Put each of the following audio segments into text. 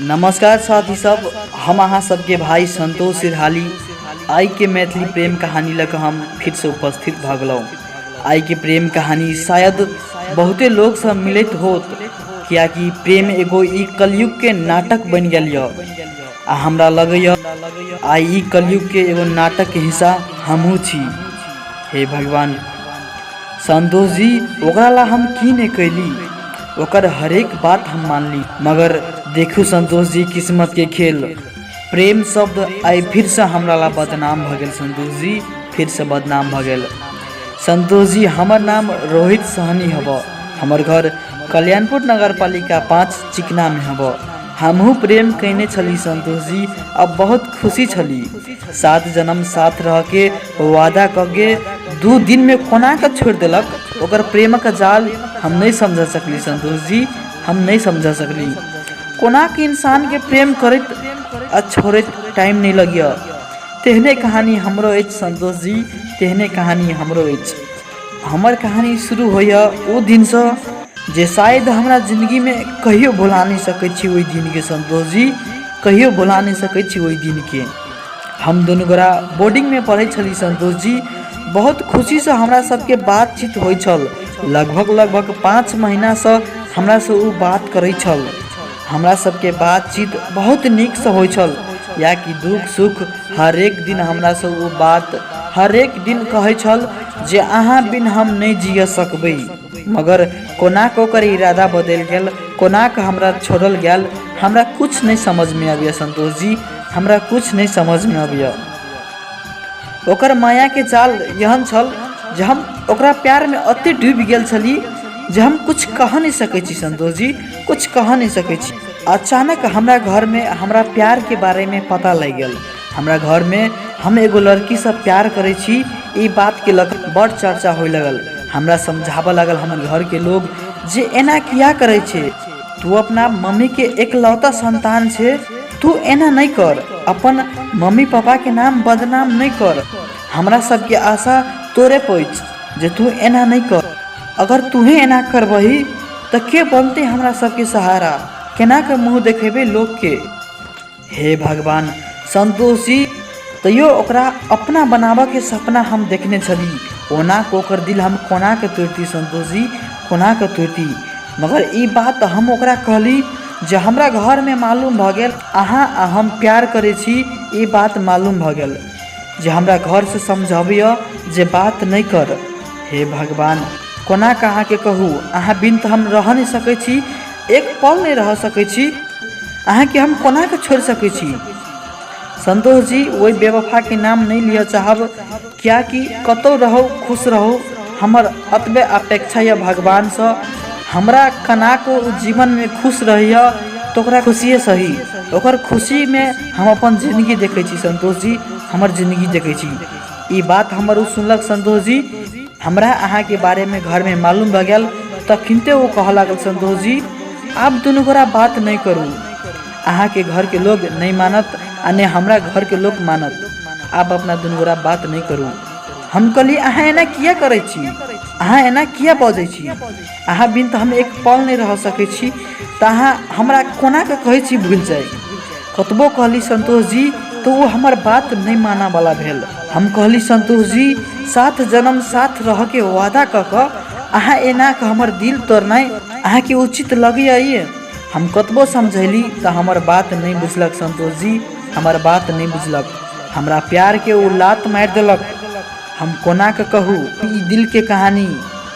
नमस्कार साथी सब, हम अहाँ सबके भाई संतोष सिरहाली आई के मैथिली प्रेम कहानी लग हम फिर से उपस्थित भ गलौ। आई के प्रेम कहानी शायद बहुते लोग सब मिलित होत, कियाकि प्रेम एगो ई कलयुग के नाटक बन गया आ हमरा लगैया आई ई कलयुग के एगो नाटक के हिस्सा हमहू छी। हे भगवान, संतोष जी ओकरा ला हम की नहीं कैली, ओकर हरेक बात हम मानली, मगर देखू संतोष जी किस्मत के खेल। प्रेम शब्द आई फिर से हमरा ला बदनाम भ गेल। संतोष जी फिर से बदनाम भ गेल। संतोष जी हमर नाम रोहित सहनी हब, हमर घर कल्याणपुर नगर पालिका 5 चिकना में हब। हमहू प्रेम कैने छली संतोष जी, अब बहुत खुशी छली। 7 जन्म साथ रह के वादा कके 2 दिन में कोना के छोड़ देलक। ओकर प्रेम का जाल हम नहीं समझ सकली संतोष जी, हम नहीं समझ सकली। कोना के इंसान के प्रेम करत आ छोड़त टाइम नहीं लगिया। तेहने कहानी हमरो एच संतोष जी, तेहने कहानी हमरो एच। हमर कहानी शुरू होया वो दिन से जे शायद हमरा जिंदगी में कहियो भुला नहीं सकै छी। वही दिन के संतोष जी कहियो भुला नहीं सकै छी वही दिन के। हम दोनों गोरा बोर्डिंग में पढ़े छली संतोष जी। बहुत खुशी से हमरा सबके बातचीत होइ छल। लगभग 5 महीना से हमरा से वो बात करे छल। हमरा सबके बातचीत बहुत निक से होइ छल, या कि दुख सुख हर एक दिन हमरा से वो बात हर एक दिन कहे छल जे अहाँ बिन हम नहीं जिय सकबै। मगर कोना को ओकर इरादा बदल गेल, कोना के हमरा छोड़ल गेल, हमरा कुछ नहीं समझ में आबिया संतोष जी, हमरा कुछ नहीं समझ में आबिया। ओकर माया के जाल यहन छल जे हम ओकरा प्यार में अति डूब गेल छली जे हम कुछ कह नहीं सकै छी संतोष जी, कुछ कह नहीं सकै छी। अचानक हमरा घर में हमरा प्यार के बारे में पता लग गेल। हमरा घर में हम एगो लड़की से प्यार करे छी, ई बात के लग बड़ चर्चा होय लगल। हमरा समझाबे लगल हमर घर के लोग जे एना किया करे छे, तू अपना मम्मी के एकलौता संतान छे, तू एना नहीं कर, अपन मम्मी पापा के नाम बदनाम नहीं कर। हमरा सबके आशा तोरे पैच जे तू एना नहीं कर। अगर तूहे एना करबही तो के बनते हमरा सबके सहारा, केना के मुँह देखेबे लोग के। हे भगवान, संतोष जी तैयो ओकरा अपना बनाबा के सपना हम देखने छली। ओना को ओकर दिल हम कोना के तोड़ती संतोष जी, कोना के तोड़ती। मगर ई बात हम ओकरा कहली जे हमरा घर में मालूम भ गेल अहाँ आ हम प्यार करे छी, ई बात मालूम भ गेल जे हमरा घर से समझाबिया जे बात नहीं कर। हे भगवान, कोना के अहाँ के कहू, अहाँ बिन तो हम रह नहीं सकै छी, एक पल नहीं रह सकै छी। अहाँ के हम कोना के छोड़ सकै छी। संतोष जी वही बेवफा के नाम नहीं लिया चाहब, क्या कि कतौ रहो खुश रहो, हमर अतबे अपेक्षा या भगवान से। हमरा कना को जीवन में खुश रहिया तो ओकरा खुशिये सही, ओकर खुशी में हम अपन जिंदगी देखे छी संतोष जी, हमर जिंदगी देखे छी। ई बात हमर सुनलक संतोष जी। हमरा अहाँ के बारे में घर में मालूम भ गेल तखिनते वो कह लागल संतोष जी आप दोनों गोरा बात नहीं करू, अहाँ के घर के लोग नहीं मानत आ ने हमरा घर के लोग मानत, आप अपना दोनों गोरा बात नहीं करू। हम कहली अहाँ एना किया करे छी, अहाँ एना किया बजे छी, अहाँ बिन तो हम एक पल नहीं रह सकै छी, तो अहाँ हमरा कोना के कहे छी भूल जाए। कतबो कहली संतोष जी तो वो हमार बात नहीं माना वाला भेल। हम कहली संतोष जी 7 जन्म साथ रह के वादा कऽ अहाँ एना के हमर दिल तोड़नाइ अहाँ के उचित लगे। हम कतबो समझैली तो हमार बात नहीं बुझलक संतोष जी, हमार बात नहीं बुझलक। हमरा प्यार के वो लात मार देलक। हम कोना के कहू ई दिल के कहानी।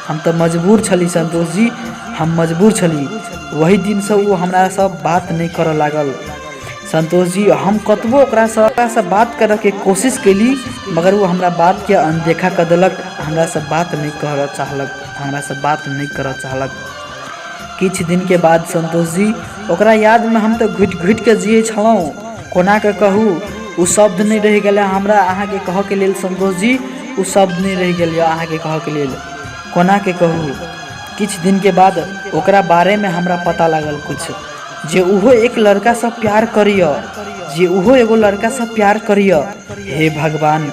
हम तो मजबूर छली संतोष जी, हम मजबूर छली। वही दिन से वो हमरा सब बात नहीं कर लागल संतोष जी। हम कतबो ओकरा से बात करे के कोशिश कैली, मगर वो हमरा बात के अनदेखा कर देलक, हमरा से बात नहीं कर चाहलक, हमरा से बात नहीं कर चाहलक। किछ दिन के बाद संतोष जी ओकरा याद में हम तो घुट घुट के जिये छलौं। कोना के कहू उ शब्द नहीं रह गया हमरा अहाँ के कह के लेल संतोष जी, उ शब्द नहीं रह गया अहाँ के कह के लेल। कोना के कहू किछ दिन के बाद ओकरा बारे में हमरा पता लागल कुछ, जे उहो एक लड़का से प्यार करिय, जे उहो एगो लड़का से प्यार करिय। हे भगवान,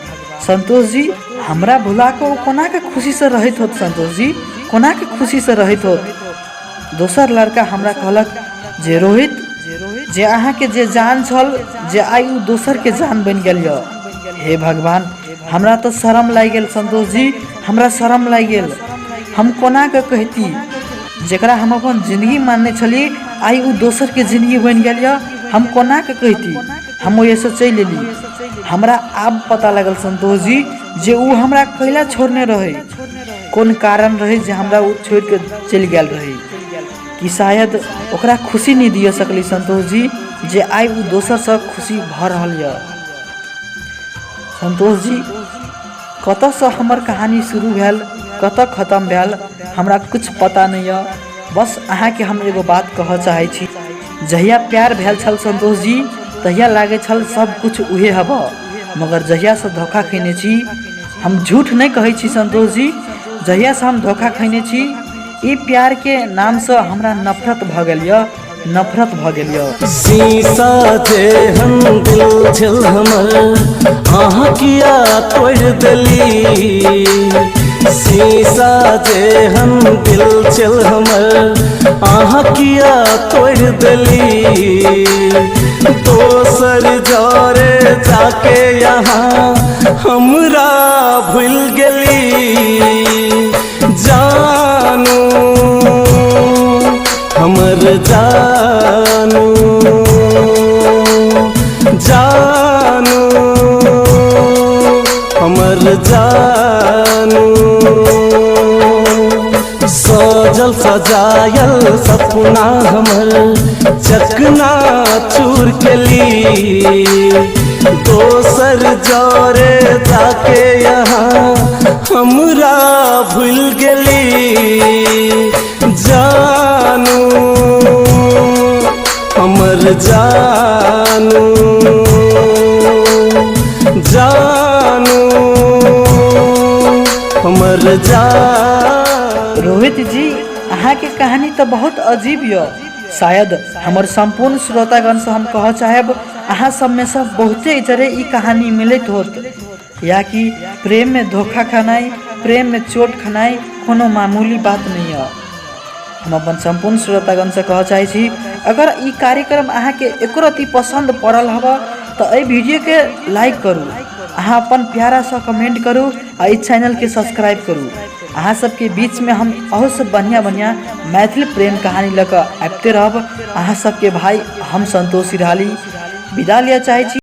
संतोष जी हमरा भुला के कोना के खुशी से रहत होत संतोष जी, कोना के खुशी से रहत होत। दोसर लड़का हमरा कहलक जे रोहित जे अहाँ के जे जान छल जे आई उ दोसर के जान बन गेल य। हे भगवान, हमरा तो शर्म लाग गेल संतोष जी, हमरा शर्म लाग गेल। हम कोना के कहती जेकरा हम अपन जिंदगी मानने छली आई उ दोसर के जिंदगी बन गेल य। हम कोना के कहती, हम वैसे चल लेली। हमरा अब पता लगल संतोष जी जे उ हमरा कैला छोड़ने रहे, कौन कारण रहे जे हमरा उ छोड़ के चल गेल रहे, कि शायद ओकरा खुशी नहीं दिए सकली संतोष जी जे आई उ दोसर से खुशी भ रहल य। संतोष जी, कत से हमर कहानी शुरू भेल कत खत्म भेल हमरा कुछ पता नहीं है। बस अहाँ के हम एगो बात कह चाहे छी, जहिया प्यार भेल छल संतोष जी तहिया लागे छल सब कुछ उहे हब, मगर जहिया से धोखा खैने छी, हम झूठ नहीं कहे छी संतोष जी, जहिया से हम धोखा खैने छी ई प्यार के नाम से हमरा नफरत भ गेल य, नफरत भ गेल य। शीशा जे हम दिल छल हमर अहाँ किया तोड़ देली, शीशा जे हम दिल छल हमर अहाँ किया तोड़ देली, दोसर जरे जाके यहाँ हमरा भूल गेली। जानू हमर जानू, जानू हमर जानू, सजल सजायल सपना हमर चकना चूर केली, दोसर जरे जाके यहाँ हमरा भूल गेली। जानू हमर जानू, जानू हमर जानू। रोहित जी, अहाँ के कहानी तो बहुत अजीब य। शायद हमर संपूर्ण श्रोतागण से हम कह चाहेब अहाँ सब में सब बहुते इतरे ई कहानी मिलत होत, या कि प्रेम में धोखा खानाई, प्रेम में चोट खानाई कोनो मामूली बात नहीं है। हम अपन संपूर्ण श्रोतागण से कह चाहे छी, अगर ई कार्यक्रम अहाँ के एको रति पसंद पड़ल हब तो ए वीडियो के लाइक करू, अहाँ अपन प्यारा सा कमेंट करू आ इस चैनल के सब्सक्राइब करू। अहाँ सबके बीच में हम और सब बढ़िया बढ़िया मैथिली प्रेम कहानी लेकर आबते रहब। अहाँ सबके भाई हम संतोष सिरहाली विदा लिया चाहे छी।